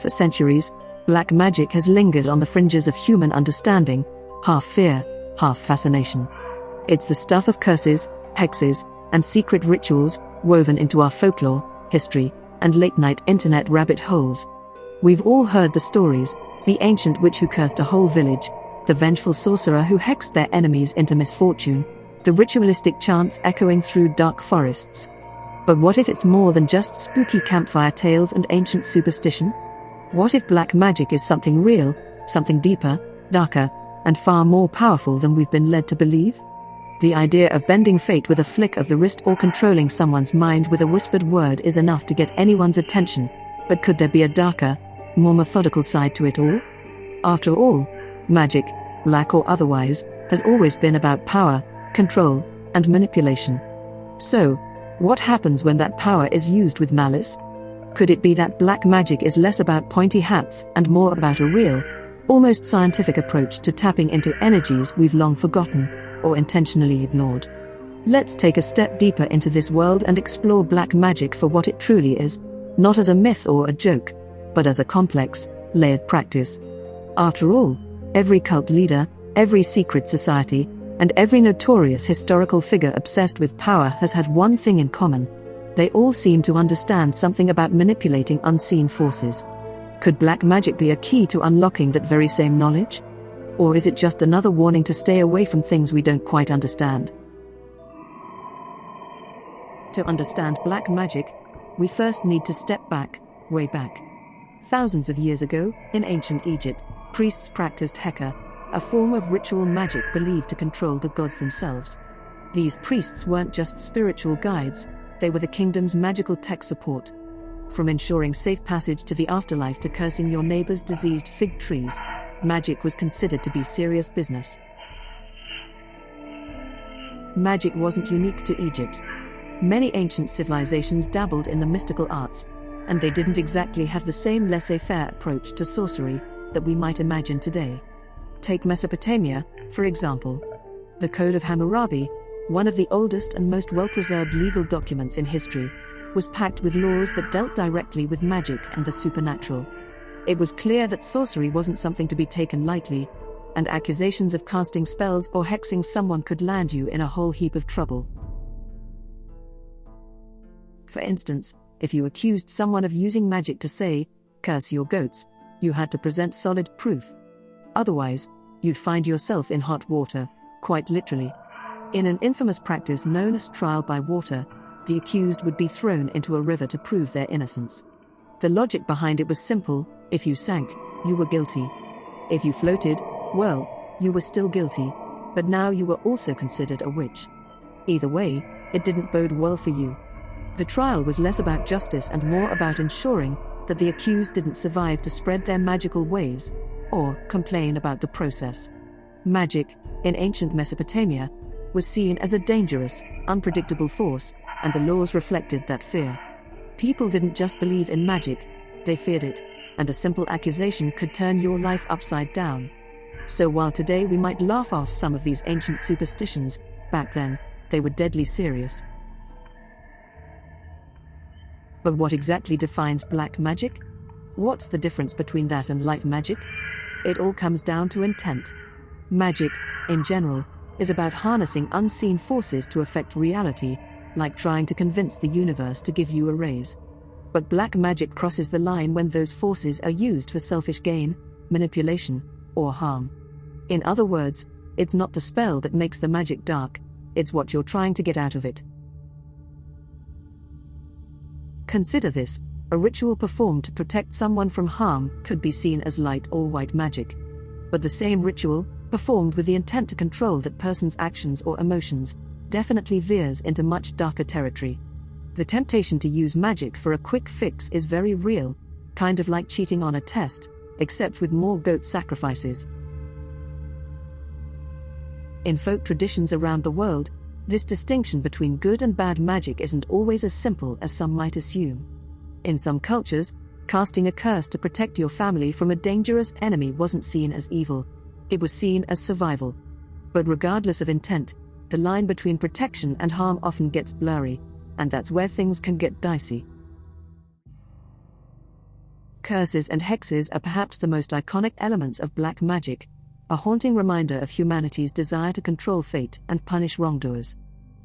For centuries, black magic has lingered on the fringes of human understanding, half fear, half fascination. It's the stuff of curses, hexes, and secret rituals woven into our folklore, history, and late-night internet rabbit holes. We've all heard the stories: the ancient witch who cursed a whole village, the vengeful sorcerer who hexed their enemies into misfortune, the ritualistic chants echoing through dark forests. But what if it's more than just spooky campfire tales and ancient superstition? What if black magic is something real, something deeper, darker, and far more powerful than we've been led to believe? The idea of bending fate with a flick of the wrist or controlling someone's mind with a whispered word is enough to get anyone's attention, but could there be a darker, more methodical side to it all? After all, magic, black or otherwise, has always been about power, control, and manipulation. So, what happens when that power is used with malice? Could it be that black magic is less about pointy hats and more about a real, almost scientific approach to tapping into energies we've long forgotten or intentionally ignored? Let's take a step deeper into this world and explore black magic for what it truly is, not as a myth or a joke, but as a complex, layered practice. After all, every cult leader, every secret society, and every notorious historical figure obsessed with power has had one thing in common: they all seem to understand something about manipulating unseen forces. Could black magic be a key to unlocking that very same knowledge? Or is it just another warning to stay away from things we don't quite understand? To understand black magic, we first need to step back, way back. Thousands of years ago, in ancient Egypt, priests practiced Heka, a form of ritual magic believed to control the gods themselves. These priests weren't just spiritual guides, they were the kingdom's magical tech support. From ensuring safe passage to the afterlife to cursing your neighbor's diseased fig trees, magic was considered to be serious business. Magic wasn't unique to Egypt. Many ancient civilizations dabbled in the mystical arts, and they didn't exactly have the same laissez-faire approach to sorcery that we might imagine today. Take Mesopotamia, for example. The Code of Hammurabi, one of the oldest and most well-preserved legal documents in history, was packed with laws that dealt directly with magic and the supernatural. It was clear that sorcery wasn't something to be taken lightly, and accusations of casting spells or hexing someone could land you in a whole heap of trouble. For instance, if you accused someone of using magic to say, "curse your goats," you had to present solid proof. Otherwise, you'd find yourself in hot water, quite literally. In an infamous practice known as trial by water, the accused would be thrown into a river to prove their innocence. The logic behind it was simple: if you sank, you were guilty. If you floated, well, you were still guilty, but now you were also considered a witch. Either way, it didn't bode well for you. The trial was less about justice and more about ensuring that the accused didn't survive to spread their magical ways, or complain about the process. Magic, in ancient Mesopotamia, was seen as a dangerous, unpredictable force, and the laws reflected that fear. People didn't just believe in magic, they feared it, and a simple accusation could turn your life upside down. So while today we might laugh off some of these ancient superstitions, back then, they were deadly serious. But what exactly defines black magic? What's the difference between that and light magic? It all comes down to intent. Magic, in general, is about harnessing unseen forces to affect reality, like trying to convince the universe to give you a raise. But black magic crosses the line when those forces are used for selfish gain, manipulation, or harm. In other words, it's not the spell that makes the magic dark, it's what you're trying to get out of it. Consider this: a ritual performed to protect someone from harm could be seen as light or white magic. But the same ritual, performed with the intent to control that person's actions or emotions, definitely veers into much darker territory. The temptation to use magic for a quick fix is very real, kind of like cheating on a test, except with more goat sacrifices. In folk traditions around the world, this distinction between good and bad magic isn't always as simple as some might assume. In some cultures, casting a curse to protect your family from a dangerous enemy wasn't seen as evil, it was seen as survival. But regardless of intent, the line between protection and harm often gets blurry, and that's where things can get dicey. Curses and hexes are perhaps the most iconic elements of black magic, a haunting reminder of humanity's desire to control fate and punish wrongdoers.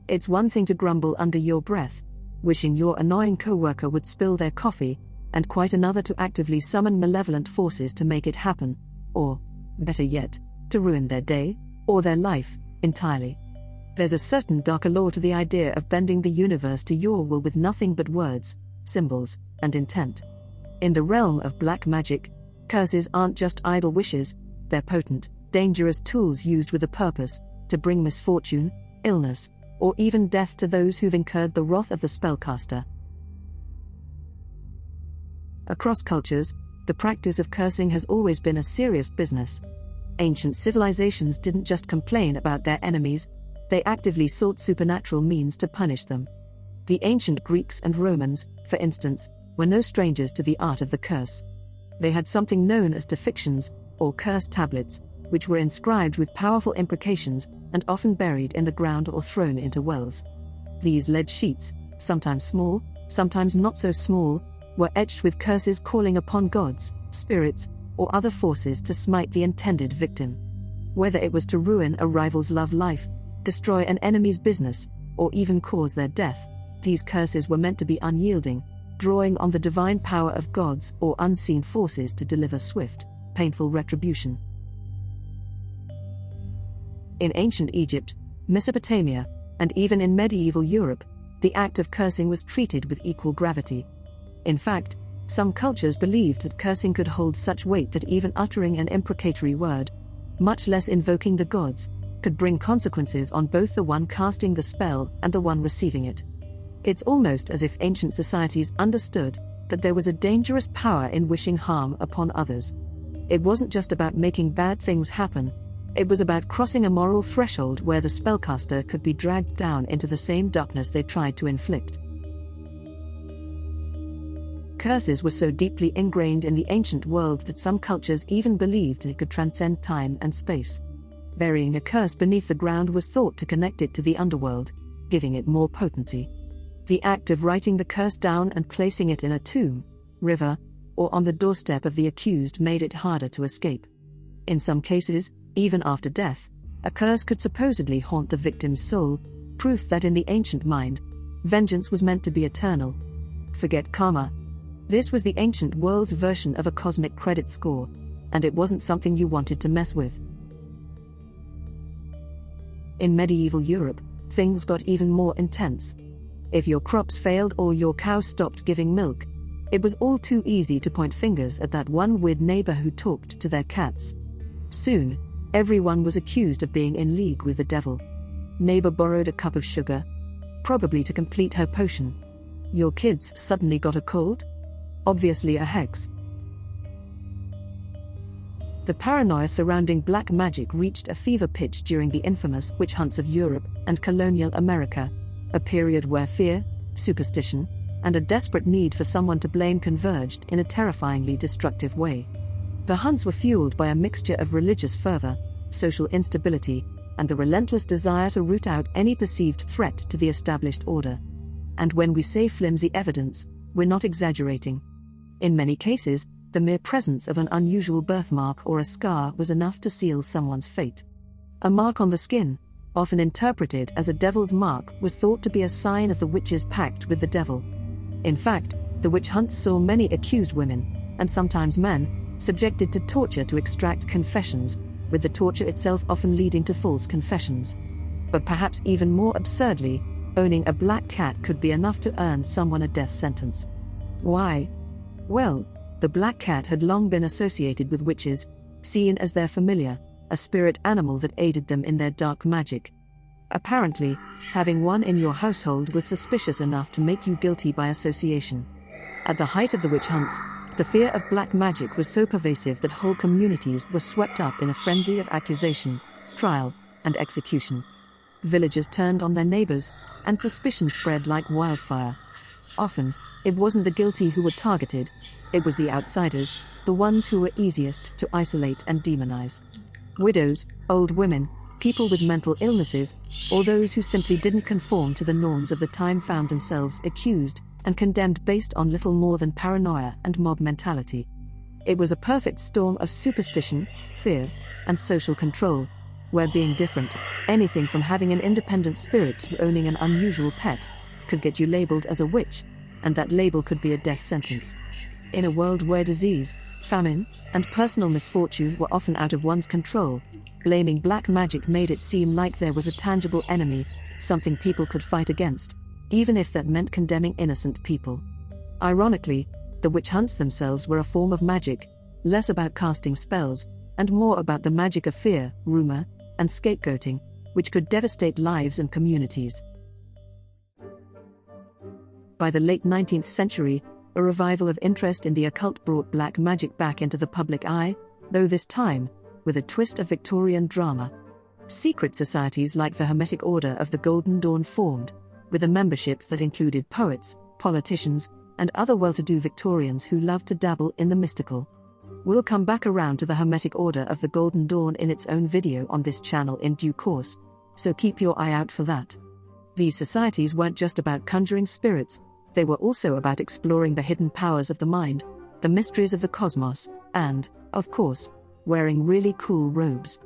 It's one thing to grumble under your breath, wishing your annoying coworker would spill their coffee, and quite another to actively summon malevolent forces to make it happen, or, better yet, to ruin their day, or their life, entirely. There's a certain darker law to the idea of bending the universe to your will with nothing but words, symbols, and intent. In the realm of black magic, curses aren't just idle wishes, they're potent, dangerous tools used with a purpose, to bring misfortune, illness, or even death to those who've incurred the wrath of the spellcaster. Across cultures, the practice of cursing has always been a serious business. Ancient civilizations didn't just complain about their enemies, they actively sought supernatural means to punish them. The ancient Greeks and Romans, for instance, were no strangers to the art of the curse. They had something known as depictions, or curse tablets, which were inscribed with powerful imprecations and often buried in the ground or thrown into wells. These lead sheets, sometimes small, sometimes not so small, were etched with curses calling upon gods, spirits, or other forces to smite the intended victim. Whether it was to ruin a rival's love life, destroy an enemy's business, or even cause their death, these curses were meant to be unyielding, drawing on the divine power of gods or unseen forces to deliver swift, painful retribution. In ancient Egypt, Mesopotamia, and even in medieval Europe, the act of cursing was treated with equal gravity. In fact, some cultures believed that cursing could hold such weight that even uttering an imprecatory word, much less invoking the gods, could bring consequences on both the one casting the spell and the one receiving it. It's almost as if ancient societies understood that there was a dangerous power in wishing harm upon others. It wasn't just about making bad things happen, it was about crossing a moral threshold where the spellcaster could be dragged down into the same darkness they tried to inflict. Curses were so deeply ingrained in the ancient world that some cultures even believed they could transcend time and space. Burying a curse beneath the ground was thought to connect it to the underworld, giving it more potency. The act of writing the curse down and placing it in a tomb, river, or on the doorstep of the accused made it harder to escape. In some cases, even after death, a curse could supposedly haunt the victim's soul, proof that in the ancient mind, vengeance was meant to be eternal. Forget karma. This was the ancient world's version of a cosmic credit score, and it wasn't something you wanted to mess with. In medieval Europe, things got even more intense. If your crops failed or your cow stopped giving milk, it was all too easy to point fingers at that one weird neighbor who talked to their cats. Soon, everyone was accused of being in league with the devil. Neighbor borrowed a cup of sugar, probably to complete her potion. Your kids suddenly got a cold? Obviously a hex. The paranoia surrounding black magic reached a fever pitch during the infamous witch hunts of Europe and colonial America, a period where fear, superstition, and a desperate need for someone to blame converged in a terrifyingly destructive way. The hunts were fueled by a mixture of religious fervor, social instability, and the relentless desire to root out any perceived threat to the established order. And when we say flimsy evidence, we're not exaggerating. In many cases, the mere presence of an unusual birthmark or a scar was enough to seal someone's fate. A mark on the skin, often interpreted as a devil's mark, was thought to be a sign of the witch's pact with the devil. In fact, the witch hunts saw many accused women, and sometimes men, subjected to torture to extract confessions, with the torture itself often leading to false confessions. But perhaps even more absurdly, owning a black cat could be enough to earn someone a death sentence. Why? Well, the black cat had long been associated with witches, seen as their familiar, a spirit animal that aided them in their dark magic. Apparently, having one in your household was suspicious enough to make you guilty by association. At the height of the witch hunts, the fear of black magic was so pervasive that whole communities were swept up in a frenzy of accusation, trial, and execution. Villagers turned on their neighbors, and suspicion spread like wildfire. Often, it wasn't the guilty who were targeted, it was the outsiders, the ones who were easiest to isolate and demonize. Widows, old women, people with mental illnesses, or those who simply didn't conform to the norms of the time found themselves accused and condemned based on little more than paranoia and mob mentality. It was a perfect storm of superstition, fear, and social control, where being different, anything from having an independent spirit to owning an unusual pet, could get you labeled as a witch, and that label could be a death sentence. In a world where disease, famine, and personal misfortune were often out of one's control, blaming black magic made it seem like there was a tangible enemy, something people could fight against, even if that meant condemning innocent people. Ironically, the witch hunts themselves were a form of magic, less about casting spells, and more about the magic of fear, rumor, and scapegoating, which could devastate lives and communities. By the late 19th century, a revival of interest in the occult brought black magic back into the public eye, though this time, with a twist of Victorian drama. Secret societies like the Hermetic Order of the Golden Dawn formed, with a membership that included poets, politicians, and other well-to-do Victorians who loved to dabble in the mystical. We'll come back around to the Hermetic Order of the Golden Dawn in its own video on this channel in due course, so keep your eye out for that. These societies weren't just about conjuring spirits, they were also about exploring the hidden powers of the mind, the mysteries of the cosmos, and, of course, wearing really cool robes.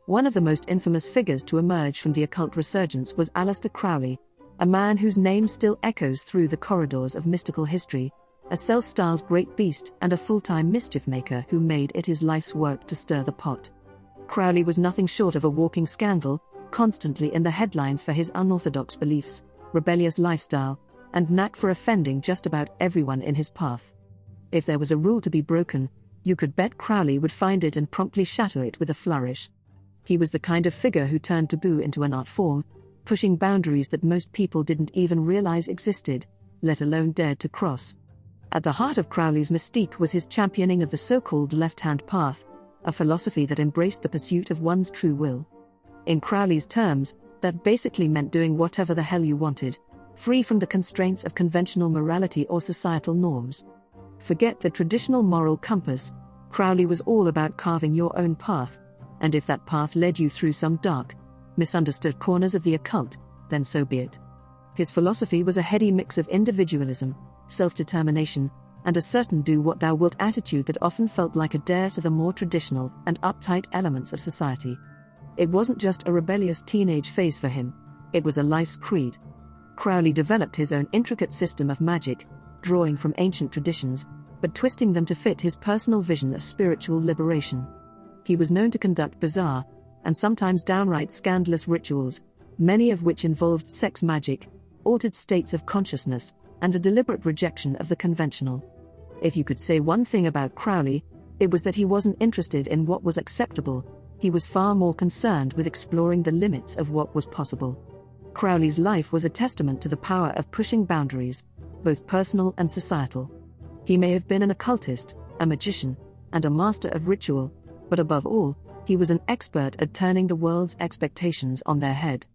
One of the most infamous figures to emerge from the occult resurgence was Aleister Crowley, a man whose name still echoes through the corridors of mystical history, a self-styled great beast and a full-time mischief maker who made it his life's work to stir the pot. Crowley was nothing short of a walking scandal, constantly in the headlines for his unorthodox beliefs, rebellious lifestyle, and knack for offending just about everyone in his path. If there was a rule to be broken, you could bet Crowley would find it and promptly shatter it with a flourish. He was the kind of figure who turned taboo into an art form, pushing boundaries that most people didn't even realize existed, let alone dared to cross. At the heart of Crowley's mystique was his championing of the so-called left-hand path, a philosophy that embraced the pursuit of one's true will. In Crowley's terms, that basically meant doing whatever the hell you wanted, free from the constraints of conventional morality or societal norms. Forget the traditional moral compass, Crowley was all about carving your own path, and if that path led you through some dark, misunderstood corners of the occult, then so be it. His philosophy was a heady mix of individualism, self-determination, and a certain do-what-thou-wilt attitude that often felt like a dare to the more traditional and uptight elements of society. It wasn't just a rebellious teenage phase for him, it was a life's creed. Crowley developed his own intricate system of magic, drawing from ancient traditions, but twisting them to fit his personal vision of spiritual liberation. He was known to conduct bizarre, and sometimes downright scandalous rituals, many of which involved sex magic, altered states of consciousness, and a deliberate rejection of the conventional. If you could say one thing about Crowley, it was that he wasn't interested in what was acceptable, he was far more concerned with exploring the limits of what was possible. Crowley's life was a testament to the power of pushing boundaries, both personal and societal. He may have been an occultist, a magician, and a master of ritual, but above all, he was an expert at turning the world's expectations on their head.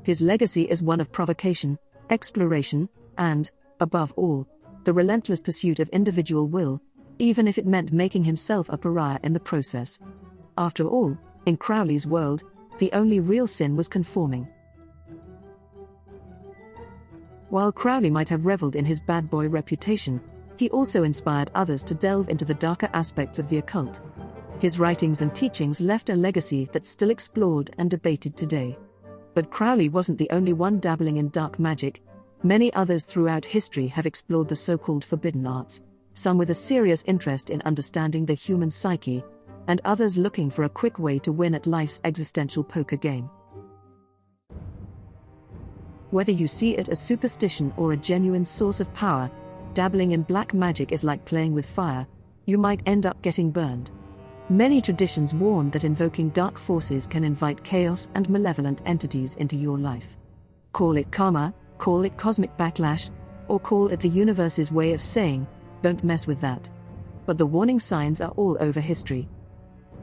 His legacy is one of provocation, exploration, and, above all, the relentless pursuit of individual will, even if it meant making himself a pariah in the process. After all, in Crowley's world, the only real sin was conforming. While Crowley might have reveled in his bad boy reputation, he also inspired others to delve into the darker aspects of the occult. His writings and teachings left a legacy that's still explored and debated today. But Crowley wasn't the only one dabbling in dark magic. Many others throughout history have explored the so-called forbidden arts, some with a serious interest in understanding the human psyche, and others looking for a quick way to win at life's existential poker game. Whether you see it as superstition or a genuine source of power, dabbling in black magic is like playing with fire. You might end up getting burned. Many traditions warn that invoking dark forces can invite chaos and malevolent entities into your life. Call it karma, call it cosmic backlash, or call it the universe's way of saying, don't mess with that. But the warning signs are all over history.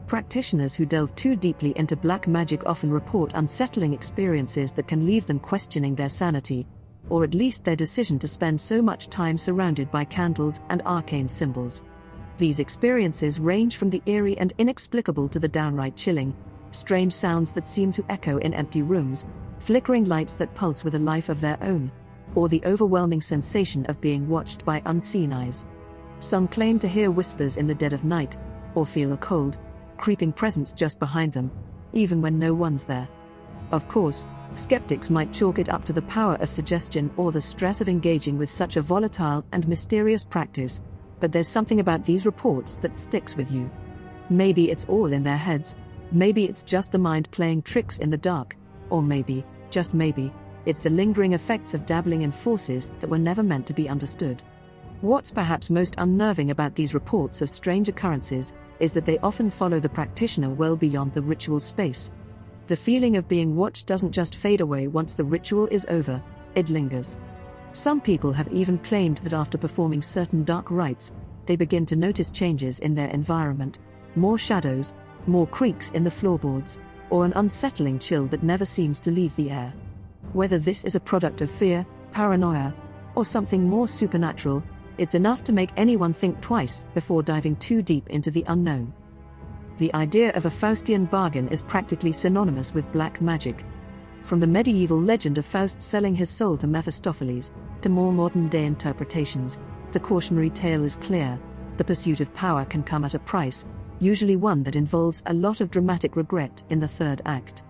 Practitioners who delve too deeply into black magic often report unsettling experiences that can leave them questioning their sanity, or at least their decision to spend so much time surrounded by candles and arcane symbols. These experiences range from the eerie and inexplicable to the downright chilling, strange sounds that seem to echo in empty rooms, flickering lights that pulse with a life of their own, or the overwhelming sensation of being watched by unseen eyes. Some claim to hear whispers in the dead of night, or feel a cold, creeping presence just behind them, even when no one's there. Of course, skeptics might chalk it up to the power of suggestion or the stress of engaging with such a volatile and mysterious practice, but there's something about these reports that sticks with you. Maybe it's all in their heads, maybe it's just the mind playing tricks in the dark, or maybe, just maybe, it's the lingering effects of dabbling in forces that were never meant to be understood. What's perhaps most unnerving about these reports of strange occurrences is that they often follow the practitioner well beyond the ritual space. The feeling of being watched doesn't just fade away once the ritual is over, it lingers. Some people have even claimed that after performing certain dark rites, they begin to notice changes in their environment, more shadows, more creaks in the floorboards, or an unsettling chill that never seems to leave the air. Whether this is a product of fear, paranoia, or something more supernatural, it's enough to make anyone think twice before diving too deep into the unknown. The idea of a Faustian bargain is practically synonymous with black magic. From the medieval legend of Faust selling his soul to Mephistopheles, to more modern-day interpretations, the cautionary tale is clear: the pursuit of power can come at a price, usually one that involves a lot of dramatic regret in the third act.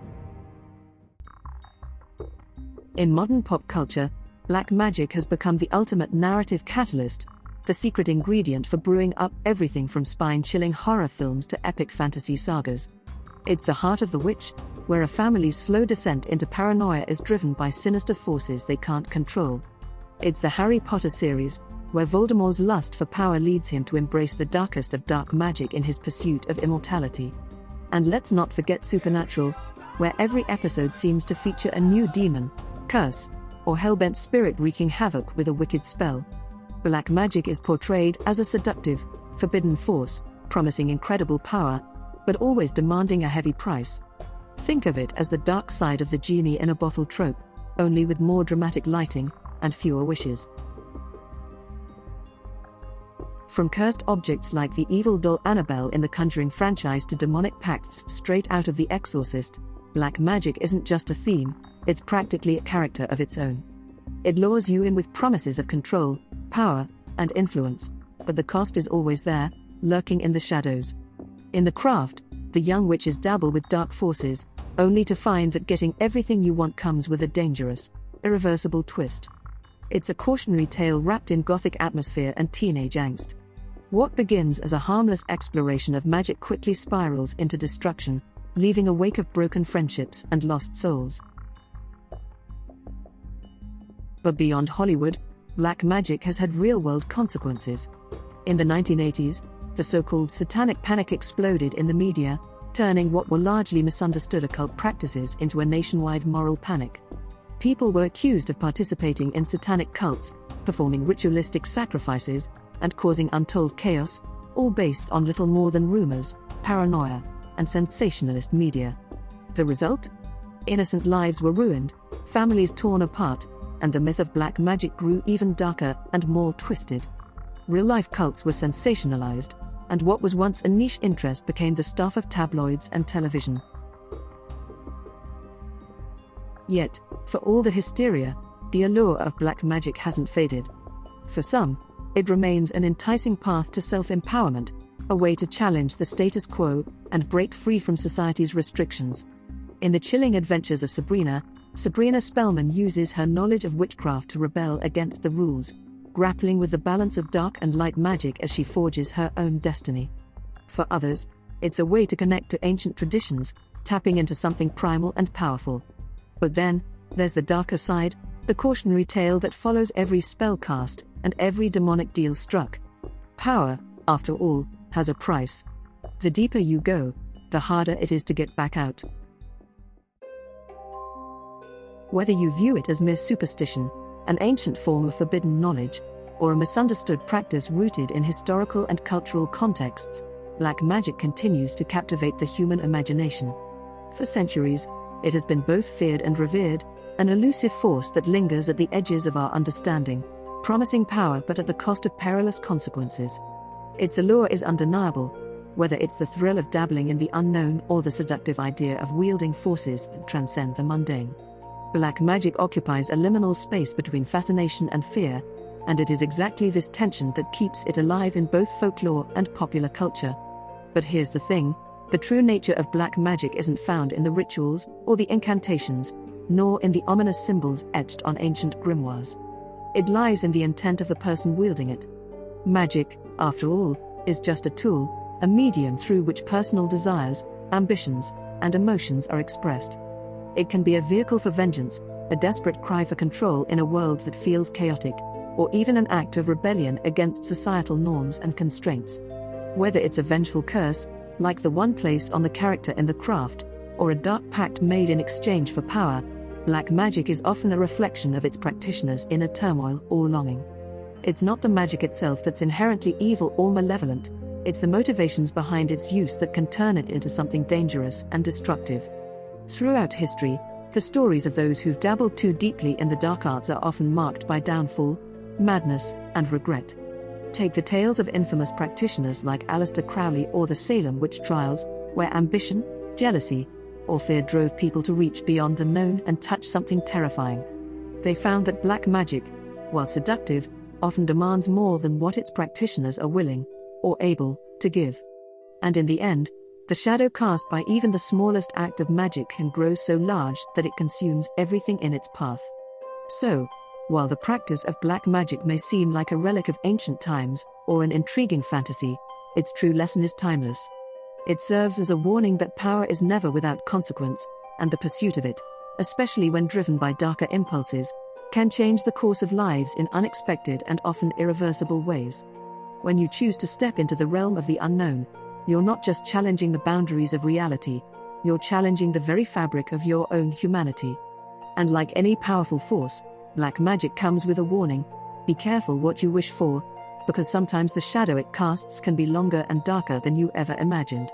In modern pop culture, black magic has become the ultimate narrative catalyst, the secret ingredient for brewing up everything from spine-chilling horror films to epic fantasy sagas. It's the heart of The Witch, where a family's slow descent into paranoia is driven by sinister forces they can't control. It's the Harry Potter series, where Voldemort's lust for power leads him to embrace the darkest of dark magic in his pursuit of immortality. And let's not forget Supernatural, where every episode seems to feature a new demon, curse, or hellbent spirit wreaking havoc with a wicked spell. Black magic is portrayed as a seductive, forbidden force, promising incredible power, but always demanding a heavy price. Think of it as the dark side of the genie in a bottle trope, only with more dramatic lighting and fewer wishes. From cursed objects like the evil doll Annabelle in the Conjuring franchise to demonic pacts straight out of The Exorcist, black magic isn't just a theme, it's practically a character of its own. It lures you in with promises of control, power, and influence, but the cost is always there, lurking in the shadows. In The Craft, the young witches dabble with dark forces, only to find that getting everything you want comes with a dangerous, irreversible twist. It's a cautionary tale wrapped in gothic atmosphere and teenage angst. What begins as a harmless exploration of magic quickly spirals into destruction, leaving a wake of broken friendships and lost souls. But beyond Hollywood, black magic has had real-world consequences. In the 1980s, the so-called satanic panic exploded in the media, turning what were largely misunderstood occult practices into a nationwide moral panic. People were accused of participating in satanic cults, performing ritualistic sacrifices, and causing untold chaos, all based on little more than rumors, paranoia, and sensationalist media. The result? Innocent lives were ruined, families torn apart, and the myth of black magic grew even darker and more twisted. Real-life cults were sensationalized, and what was once a niche interest became the stuff of tabloids and television. Yet, for all the hysteria, the allure of black magic hasn't faded. For some, it remains an enticing path to self-empowerment, a way to challenge the status quo and break free from society's restrictions. In The Chilling Adventures of Sabrina, Sabrina Spellman uses her knowledge of witchcraft to rebel against the rules, grappling with the balance of dark and light magic as she forges her own destiny. For others, it's a way to connect to ancient traditions, tapping into something primal and powerful. But then, there's the darker side, the cautionary tale that follows every spell cast and every demonic deal struck. Power, after all, has a price. The deeper you go, the harder it is to get back out. Whether you view it as mere superstition, an ancient form of forbidden knowledge, or a misunderstood practice rooted in historical and cultural contexts, black magic continues to captivate the human imagination. For centuries, it has been both feared and revered, an elusive force that lingers at the edges of our understanding, promising power but at the cost of perilous consequences. Its allure is undeniable, whether it's the thrill of dabbling in the unknown or the seductive idea of wielding forces that transcend the mundane. Black magic occupies a liminal space between fascination and fear, and it is exactly this tension that keeps it alive in both folklore and popular culture. But here's the thing, the true nature of black magic isn't found in the rituals or the incantations, nor in the ominous symbols etched on ancient grimoires. It lies in the intent of the person wielding it. Magic, after all, is just a tool, a medium through which personal desires, ambitions, and emotions are expressed. It can be a vehicle for vengeance, a desperate cry for control in a world that feels chaotic, or even an act of rebellion against societal norms and constraints. Whether it's a vengeful curse, like the one placed on the character in The Craft, or a dark pact made in exchange for power, black magic is often a reflection of its practitioners' inner turmoil or longing. It's not the magic itself that's inherently evil or malevolent, it's the motivations behind its use that can turn it into something dangerous and destructive. Throughout history, the stories of those who've dabbled too deeply in the dark arts are often marked by downfall, madness, and regret. Take the tales of infamous practitioners like Aleister Crowley or the Salem witch trials, where ambition, jealousy, or fear drove people to reach beyond the known and touch something terrifying. They found that black magic, while seductive, often demands more than what its practitioners are willing, or able, to give. And in the end, the shadow cast by even the smallest act of magic can grow so large that it consumes everything in its path. So, while the practice of black magic may seem like a relic of ancient times, or an intriguing fantasy, its true lesson is timeless. It serves as a warning that power is never without consequence, and the pursuit of it, especially when driven by darker impulses, can change the course of lives in unexpected and often irreversible ways. When you choose to step into the realm of the unknown, you're not just challenging the boundaries of reality, you're challenging the very fabric of your own humanity. And like any powerful force, black magic comes with a warning: be careful what you wish for, because sometimes the shadow it casts can be longer and darker than you ever imagined.